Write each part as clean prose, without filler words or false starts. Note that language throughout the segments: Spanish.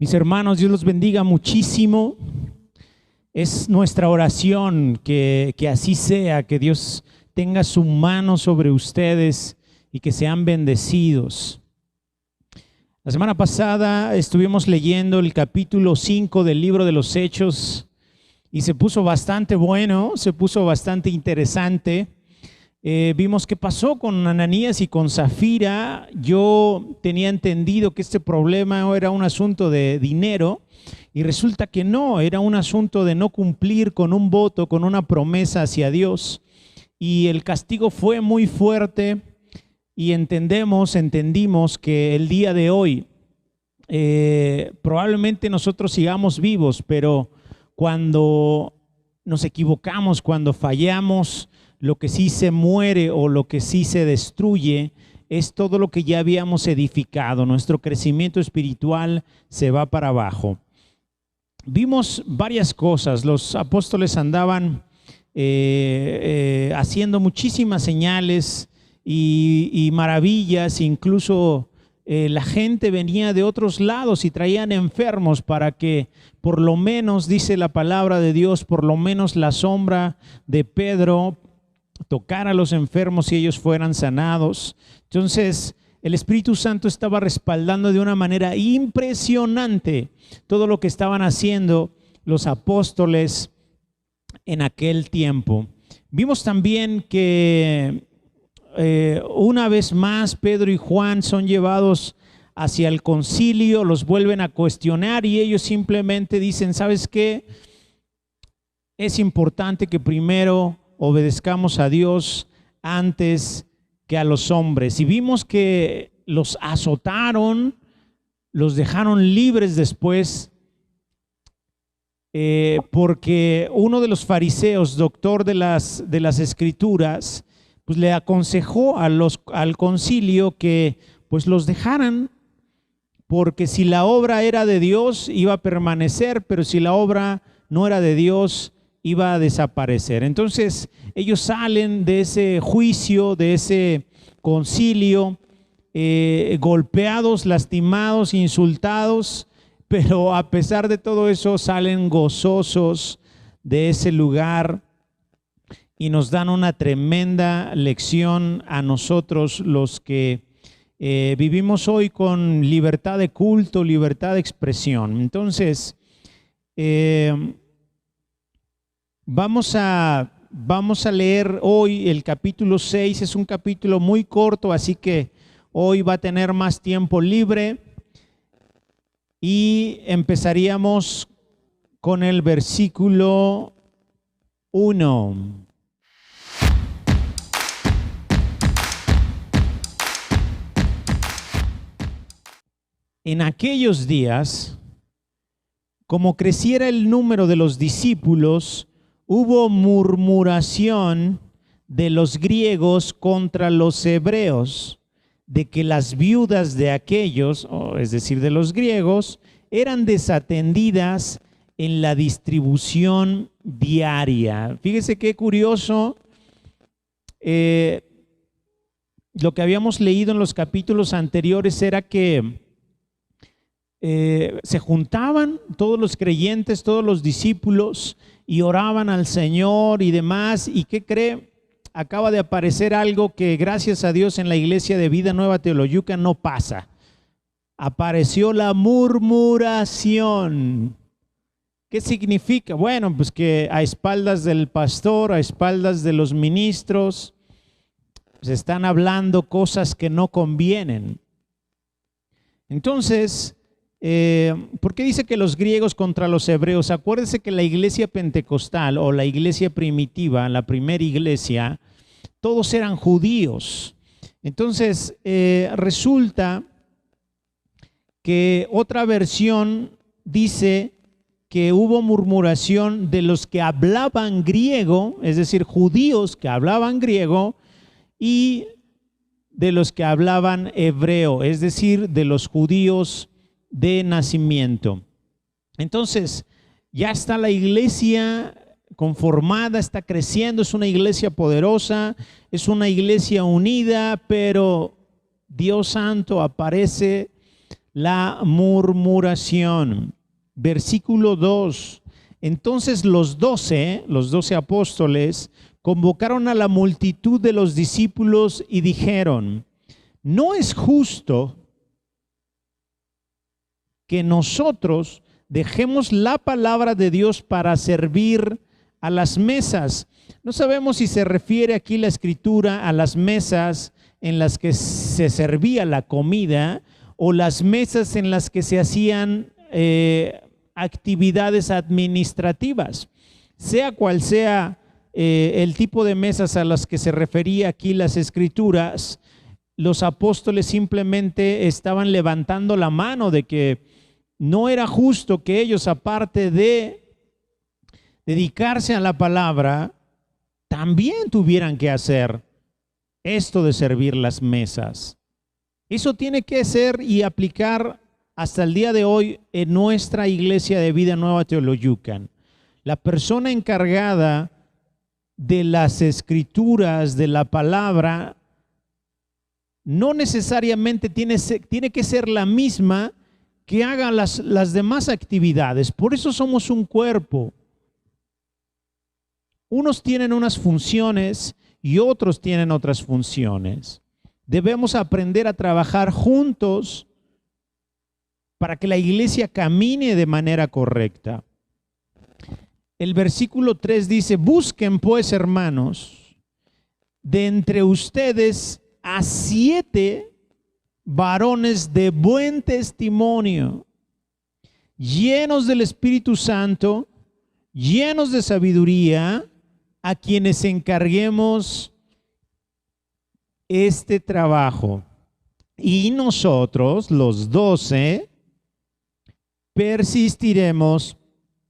Mis hermanos, Dios los bendiga muchísimo. Es nuestra oración que así sea, que Dios tenga su mano sobre ustedes y que sean bendecidos. La semana pasada estuvimos leyendo el capítulo 5 del libro de los Hechos y se puso bastante bueno, se puso bastante interesante. Vimos qué pasó con Ananías y con Zafira. Yo tenía entendido que este problema era un asunto de dinero y resulta que no, era un asunto de no cumplir con un voto, con una promesa hacia Dios. Y el castigo fue muy fuerte y entendimos que el día de hoy probablemente nosotros sigamos vivos, pero cuando nos equivocamos, cuando fallamos, lo que sí se muere o lo que sí se destruye es todo lo que ya habíamos edificado. Nuestro crecimiento espiritual se va para abajo. Vimos varias cosas. Los apóstoles andaban haciendo muchísimas señales y maravillas. Incluso la gente venía de otros lados y traían enfermos para que por lo menos, dice la palabra de Dios, por lo menos la sombra de Pedro tocar a los enfermos y ellos fueran sanados. Entonces el Espíritu Santo estaba respaldando de una manera impresionante todo lo que estaban haciendo los apóstoles en aquel tiempo. Vimos también que una vez más Pedro y Juan son llevados hacia el concilio, los vuelven a cuestionar y ellos simplemente dicen: ¿sabes qué? Es importante que primero obedezcamos a Dios antes que a los hombres. Y vimos que los azotaron, los dejaron libres después, porque uno de los fariseos, doctor de las escrituras, pues le aconsejó al concilio que pues los dejaran, porque si la obra era de Dios iba a permanecer, pero si la obra no era de Dios iba a desaparecer. Entonces ellos salen de ese juicio, de ese concilio, golpeados, lastimados, insultados, pero a pesar de todo eso salen gozosos de ese lugar y nos dan una tremenda lección a nosotros, los que vivimos hoy con libertad de culto, libertad de expresión. Entonces Vamos a leer hoy el capítulo 6, es un capítulo muy corto, así que hoy va a tener más tiempo libre y empezaríamos con el versículo 1. En aquellos días, como creciera el número de los discípulos, hubo murmuración de los griegos contra los hebreos, de que las viudas de aquellos, es decir, de los griegos, eran desatendidas en la distribución diaria. Fíjese qué curioso, lo que habíamos leído en los capítulos anteriores era que se juntaban todos los creyentes, todos los discípulos, y oraban al Señor y demás. ¿Y qué cree? Acaba de aparecer algo que gracias a Dios en la iglesia de Vida Nueva Teoloyuca no pasa. Apareció la murmuración. ¿Qué significa? Bueno, pues que a espaldas del pastor, a espaldas de los ministros, se están hablando cosas que no convienen. Entonces, ¿por qué dice que los griegos contra los hebreos? Acuérdense que la iglesia pentecostal o la iglesia primitiva, la primera iglesia, todos eran judíos. Entonces resulta que otra versión dice que hubo murmuración de los que hablaban griego, es decir, judíos que hablaban griego, y de los que hablaban hebreo, es decir, de los judíos de nacimiento. Entonces ya está la iglesia conformada, está creciendo, es una iglesia poderosa, es una iglesia unida, pero Dios Santo aparece la murmuración. Versículo 2. Entonces los 12 apóstoles convocaron a la multitud de los discípulos y dijeron: no es justo que nosotros dejemos la palabra de Dios para servir a las mesas. No sabemos si se refiere aquí la escritura a las mesas en las que se servía la comida o las mesas en las que se hacían actividades administrativas. Sea cual sea el tipo de mesas a las que se refería aquí las escrituras, los apóstoles simplemente estaban levantando la mano de que no era justo que ellos, aparte de dedicarse a la palabra, también tuvieran que hacer esto de servir las mesas. Eso tiene que ser y aplicar hasta el día de hoy en nuestra iglesia de Vida Nueva Teoloyucan. La persona encargada de las escrituras, de la palabra, no necesariamente tiene que ser la misma que haga las demás actividades. Por eso somos un cuerpo. Unos tienen unas funciones y otros tienen otras funciones. Debemos aprender a trabajar juntos para que la iglesia camine de manera correcta. El versículo 3 dice: busquen pues, hermanos, de entre ustedes a 7 varones de buen testimonio, llenos del Espíritu Santo, llenos de sabiduría, a quienes encarguemos este trabajo. Y nosotros, los 12, persistiremos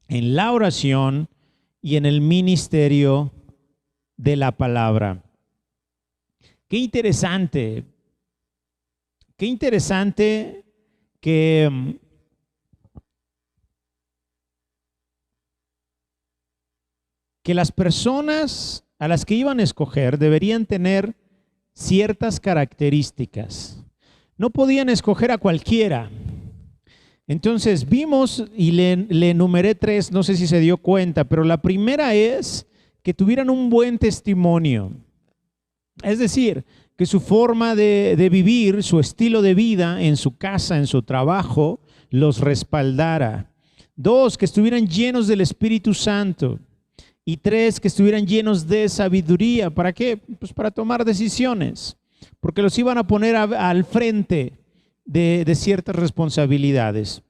en la oración y en el ministerio de la palabra. Qué interesante que las personas a las que iban a escoger deberían tener ciertas características. No podían escoger a cualquiera. Entonces vimos y le enumeré 3, no sé si se dio cuenta, pero la primera es que tuvieran un buen testimonio. Es decir, que su forma de vivir, su estilo de vida en su casa, en su trabajo, los respaldara. 2, que estuvieran llenos del Espíritu Santo. Y 3, que estuvieran llenos de sabiduría. ¿Para qué? Pues para tomar decisiones, porque los iban a poner al frente de ciertas responsabilidades.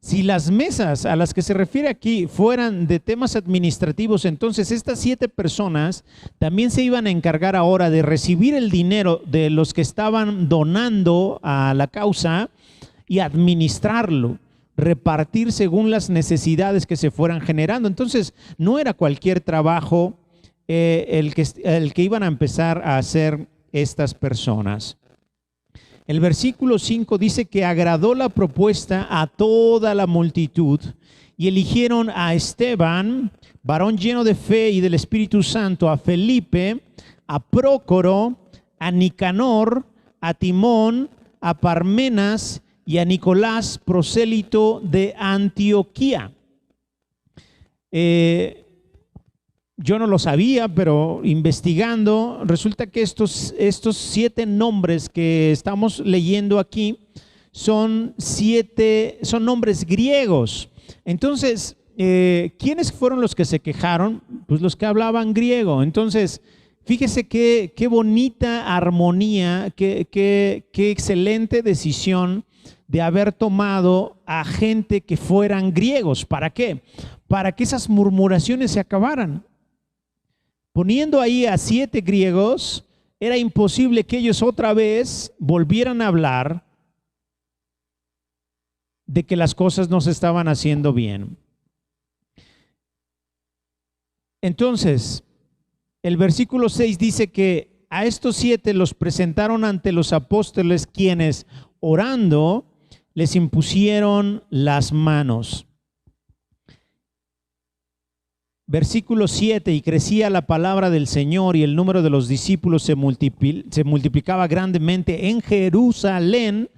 Si las mesas a las que se refiere aquí fueran de temas administrativos, entonces estas 7 personas también se iban a encargar ahora de recibir el dinero de los que estaban donando a la causa y administrarlo, repartir según las necesidades que se fueran generando. Entonces no era cualquier trabajo el que iban a empezar a hacer estas personas. El versículo 5 dice que agradó la propuesta a toda la multitud y eligieron a Esteban, varón lleno de fe y del Espíritu Santo, a Felipe, a Prócoro, a Nicanor, a Timón, a Parmenas y a Nicolás, prosélito de Antioquía. Yo no lo sabía, pero investigando, resulta que estos 7 nombres que estamos leyendo aquí son nombres griegos. Entonces, ¿quiénes fueron los que se quejaron? Pues los que hablaban griego. Entonces, fíjese qué bonita armonía, qué excelente decisión de haber tomado a gente que fueran griegos. ¿Para qué? Para que esas murmuraciones se acabaran. Poniendo ahí a 7 griegos, era imposible que ellos otra vez volvieran a hablar de que las cosas no se estaban haciendo bien. Entonces, el versículo 6 dice que a estos 7 los presentaron ante los apóstoles, quienes, orando, les impusieron las manos. Versículo 7, y crecía la palabra del Señor y el número de los discípulos se multiplicaba grandemente en Jerusalén.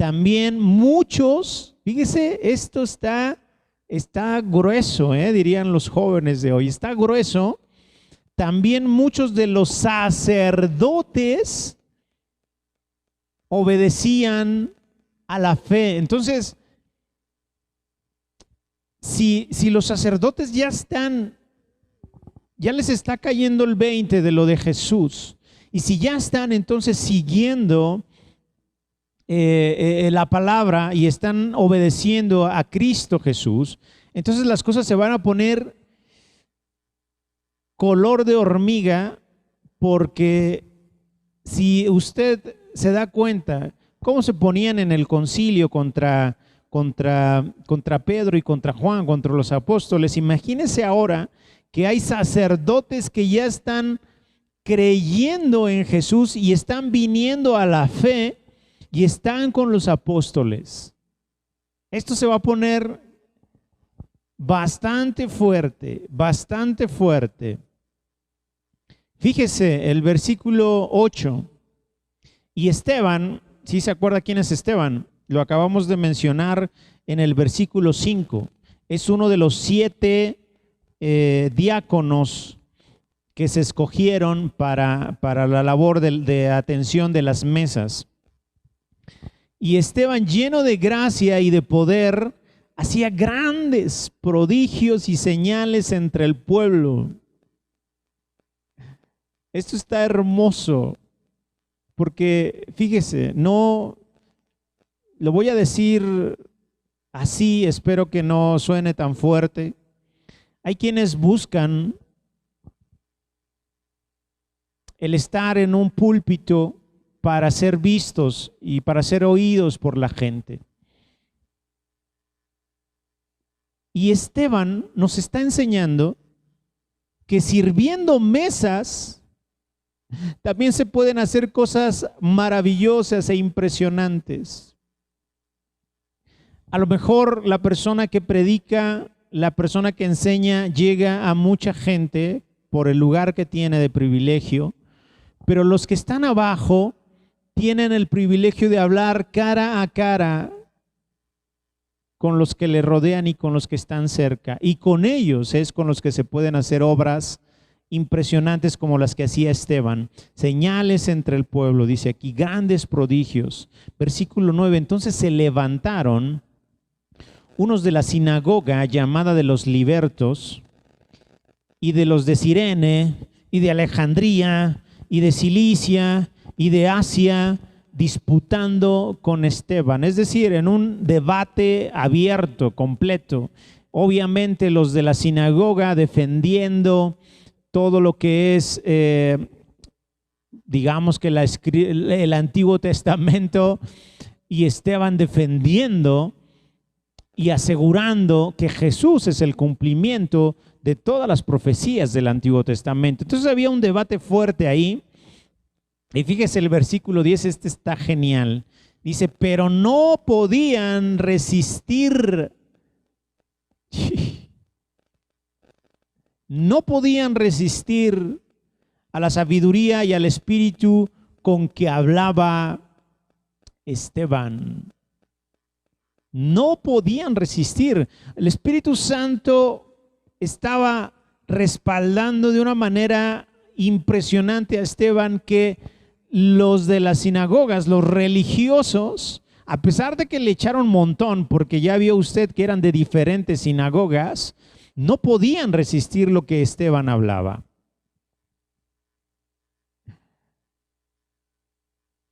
también muchos, fíjese, esto está grueso, dirían los jóvenes de hoy, está grueso. También muchos de los sacerdotes obedecían a la fe. Entonces, si los sacerdotes ya les está cayendo el 20 de lo de Jesús, y si ya están entonces siguiendo la palabra y están obedeciendo a Cristo Jesús, entonces las cosas se van a poner color de hormiga, porque si usted se da cuenta cómo se ponían en el concilio contra Pedro y contra Juan, contra los apóstoles, imagínese ahora que hay sacerdotes que ya están creyendo en Jesús y están viniendo a la fe y están con los apóstoles. Esto se va a poner bastante fuerte, bastante fuerte. Fíjese el versículo 8. Y Esteban, ¿sí se acuerda quién es Esteban? Lo acabamos de mencionar en el versículo 5. Es uno de los 7 diáconos que se escogieron para la labor de atención de las mesas. Y Esteban, lleno de gracia y de poder, hacía grandes prodigios y señales entre el pueblo. Esto está hermoso, porque fíjese, no lo voy a decir así, espero que no suene tan fuerte. Hay quienes buscan el estar en un púlpito para ser vistos y para ser oídos por la gente. Y Esteban nos está enseñando que sirviendo mesas también se pueden hacer cosas maravillosas e impresionantes. A lo mejor la persona que predica, la persona que enseña, llega a mucha gente por el lugar que tiene de privilegio, pero los que están abajo tienen el privilegio de hablar cara a cara con los que le rodean y con los que están cerca. Y con ellos es con los que se pueden hacer obras impresionantes como las que hacía Esteban. Señales entre el pueblo, dice aquí, grandes prodigios. Versículo 9, entonces se levantaron unos de la sinagoga llamada de los libertos, y de los de Cirene, y de Alejandría, y de Cilicia, y de Asia, disputando con Esteban. Es decir, en un debate abierto, completo. Obviamente los de la sinagoga defendiendo todo lo que es, digamos que el Antiguo Testamento, y Esteban defendiendo y asegurando que Jesús es el cumplimiento de todas las profecías del Antiguo Testamento. Entonces había un debate fuerte ahí. Y fíjese el versículo 10, este está genial. Dice, pero no podían resistir. No podían resistir a la sabiduría y al espíritu con que hablaba Esteban. No podían resistir. El Espíritu Santo estaba respaldando de una manera impresionante a Esteban, que los de las sinagogas, los religiosos, a pesar de que le echaron un montón, porque ya vio usted que eran de diferentes sinagogas, no podían resistir lo que Esteban hablaba.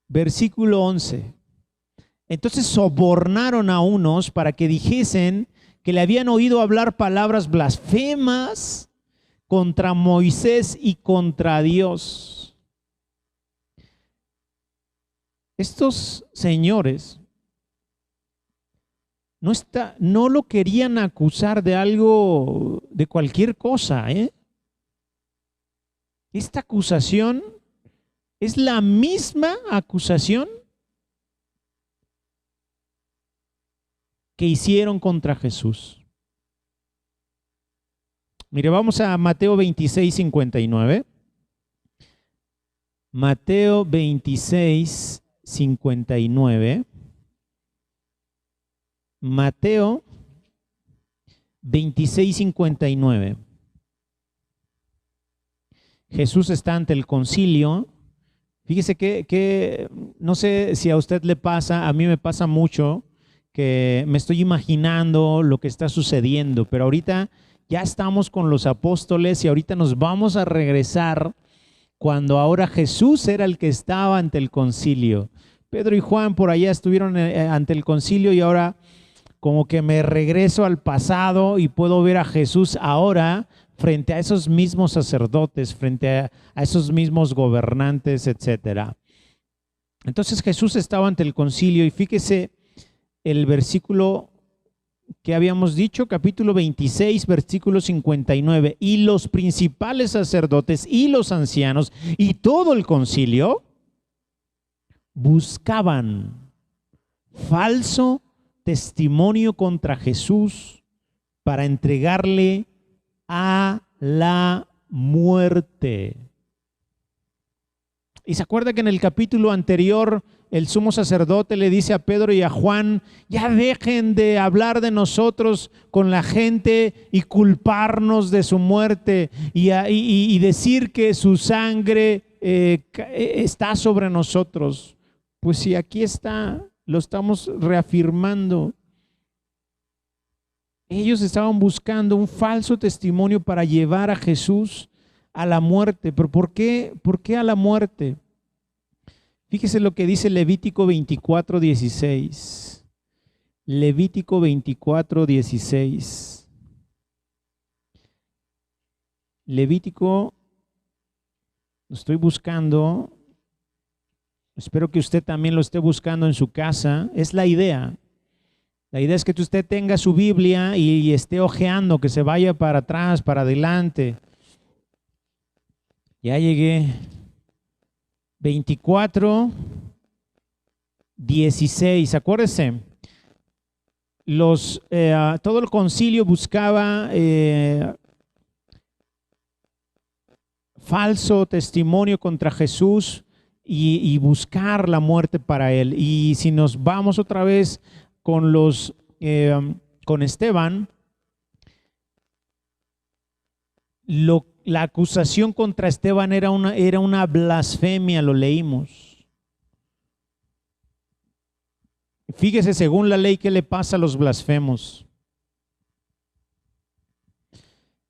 Versículo 11. Entonces sobornaron a unos para que dijesen que le habían oído hablar palabras blasfemas contra Moisés y contra Dios. Estos señores no lo querían acusar de algo, de cualquier cosa, Esta acusación es la misma acusación que hicieron contra Jesús. Mire, vamos a Mateo 26, 59. Mateo 26, 59. Mateo 26:59. Jesús está ante el concilio. Fíjese que no sé si a usted le pasa, a mí me pasa mucho, que me estoy imaginando lo que está sucediendo, pero ahorita ya estamos con los apóstoles y ahorita nos vamos a regresar cuando ahora Jesús era el que estaba ante el concilio. Pedro y Juan por allá estuvieron ante el concilio y ahora como que me regreso al pasado y puedo ver a Jesús ahora frente a esos mismos sacerdotes, frente a esos mismos gobernantes, etcétera. Entonces Jesús estaba ante el concilio y fíjese el versículo que habíamos dicho, capítulo 26, versículo 59. Y los principales sacerdotes y los ancianos y todo el concilio buscaban falso testimonio contra Jesús para entregarle a la muerte. Y se acuerda que en el capítulo anterior el sumo sacerdote le dice a Pedro y a Juan, ya dejen de hablar de nosotros con la gente y culparnos de su muerte y decir que su sangre está sobre nosotros. Pues si aquí está, lo estamos reafirmando. Ellos estaban buscando un falso testimonio para llevar a Jesús a la muerte. ¿Pero por qué? ¿Por qué a la muerte? Fíjese lo que dice Levítico 24:16. Levítico 24:16. Levítico, lo estoy buscando. Espero que usted también lo esté buscando en su casa. Es la idea. La idea es que usted tenga su Biblia y esté hojeando, que se vaya para atrás, para adelante. Ya llegué. 24:16. Acuérdese, todo el concilio buscaba falso testimonio contra Jesús y buscar la muerte para él. Y si nos vamos otra vez con Esteban, la acusación contra Esteban era una blasfemia, lo leímos. Fíjese, según la ley, ¿qué le pasa a los blasfemos?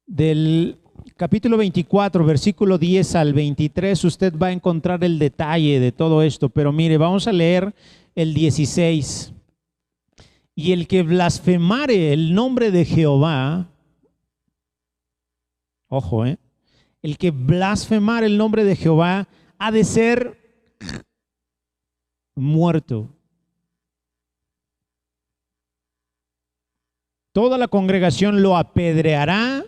Del capítulo 24, versículo 10 al 23, usted va a encontrar el detalle de todo esto, pero mire, vamos a leer el 16. Y el que blasfemare el nombre de Jehová, ojo, el que blasfemare el nombre de Jehová ha de ser muerto. Toda la congregación lo apedreará,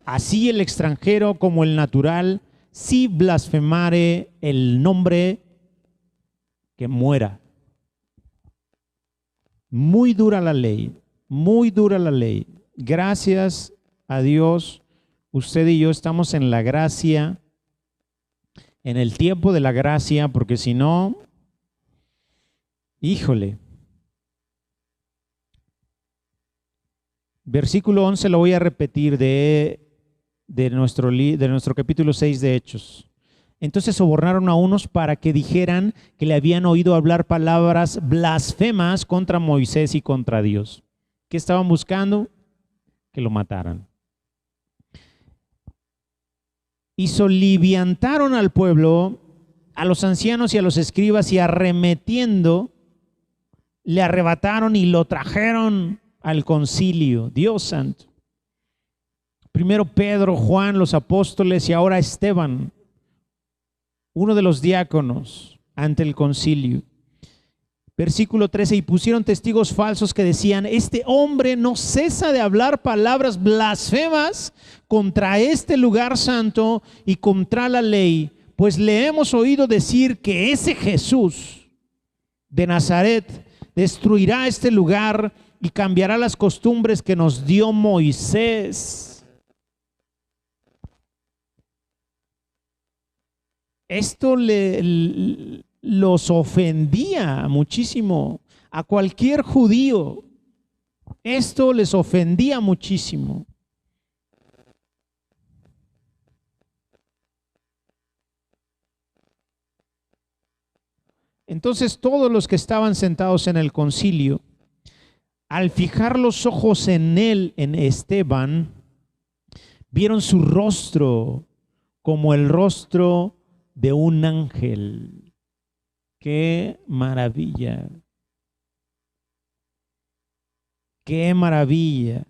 así el extranjero como el natural, si blasfemare el nombre, que muera. Muy dura la ley, muy dura la ley. Gracias a Dios, usted y yo estamos en la gracia, en el tiempo de la gracia, porque si no, híjole. Versículo 11 lo voy a repetir de nuestro capítulo 6 de Hechos. Entonces sobornaron a unos para que dijeran que le habían oído hablar palabras blasfemas contra Moisés y contra Dios. ¿Qué estaban buscando? Que lo mataran. Y soliviantaron al pueblo, a los ancianos y a los escribas, y arremetiendo, le arrebataron y lo trajeron al concilio. Dios santo. Primero Pedro, Juan, los apóstoles y ahora Esteban, uno de los diáconos, ante el concilio. Versículo 13, y pusieron testigos falsos que decían, este hombre no cesa de hablar palabras blasfemas contra este lugar santo y contra la ley, pues le hemos oído decir que ese Jesús de Nazaret destruirá este lugar y cambiará las costumbres que nos dio Moisés. Esto los ofendía muchísimo a cualquier judío, esto les ofendía muchísimo. Entonces todos los que estaban sentados en el concilio, al fijar los ojos en él, en Esteban, vieron su rostro como el rostro de un ángel. ¡Qué maravilla! ¡Qué maravilla!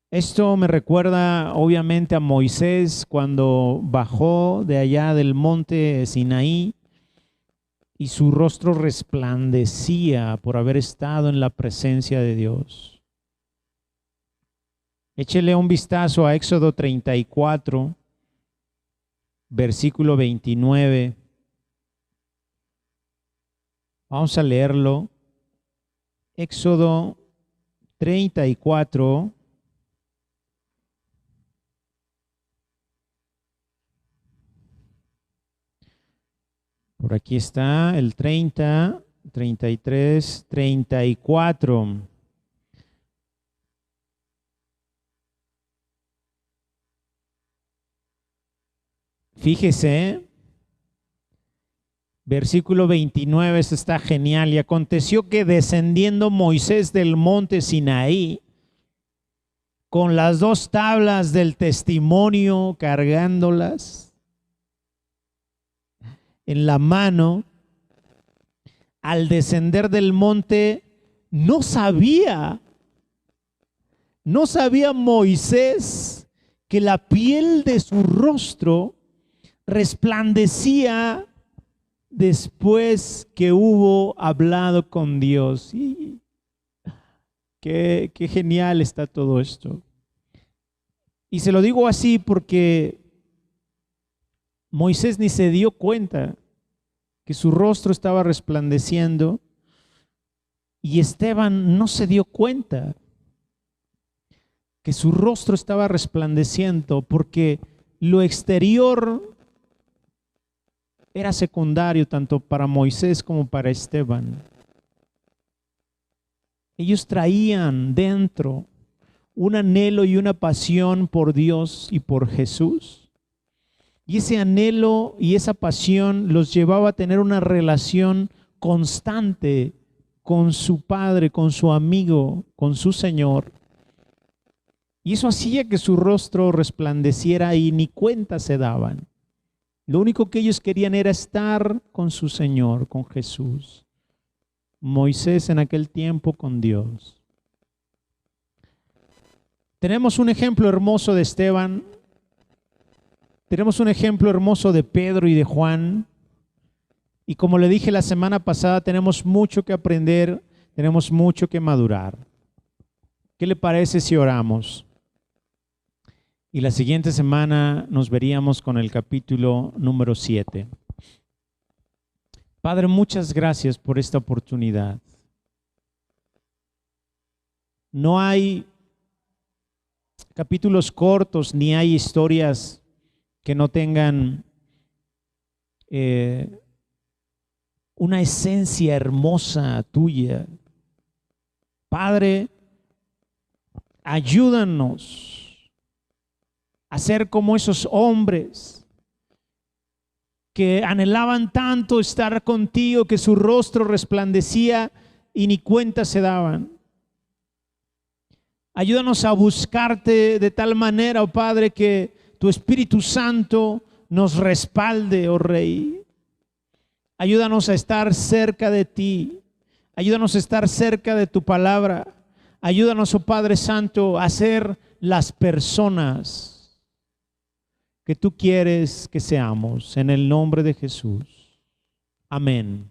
Esto me recuerda obviamente a Moisés cuando bajó de allá del monte Sinaí y su rostro resplandecía por haber estado en la presencia de Dios. Échele un vistazo a Éxodo 34, versículo 29. Vamos a leerlo. Éxodo 34. Por aquí está el 30, 33, 34. Fíjese, versículo 29, esto está genial. Y aconteció que descendiendo Moisés del monte Sinaí, con las 2 tablas del testimonio cargándolas en la mano, al descender del monte, no sabía Moisés que la piel de su rostro resplandecía después que hubo hablado con Dios. Y qué genial está todo esto. Y se lo digo así porque Moisés ni se dio cuenta que su rostro estaba resplandeciendo y Esteban no se dio cuenta que su rostro estaba resplandeciendo porque lo exterior era secundario tanto para Moisés como para Esteban. Ellos traían dentro un anhelo y una pasión por Dios y por Jesús. Y ese anhelo y esa pasión los llevaba a tener una relación constante con su Padre, con su amigo, con su Señor. Y eso hacía que su rostro resplandeciera y ni cuenta se daban. Lo único que ellos querían era estar con su Señor, con Jesús. Moisés en aquel tiempo con Dios. Tenemos un ejemplo hermoso de Esteban. Tenemos un ejemplo hermoso de Pedro y de Juan. Y como le dije la semana pasada, tenemos mucho que aprender, tenemos mucho que madurar. ¿Qué le parece si oramos? Y la siguiente semana nos veríamos con el capítulo número 7. Padre, muchas gracias por esta oportunidad. No hay capítulos cortos ni hay historias que no tengan una esencia hermosa tuya. Padre, ayúdanos a ser como esos hombres que anhelaban tanto estar contigo que su rostro resplandecía y ni cuenta se daban. Ayúdanos a buscarte de tal manera, oh Padre, que tu Espíritu Santo nos respalde, oh Rey. Ayúdanos a estar cerca de ti. Ayúdanos a estar cerca de tu palabra. Ayúdanos, oh Padre Santo, a ser las personas que tú quieres que seamos. En el nombre de Jesús. Amén.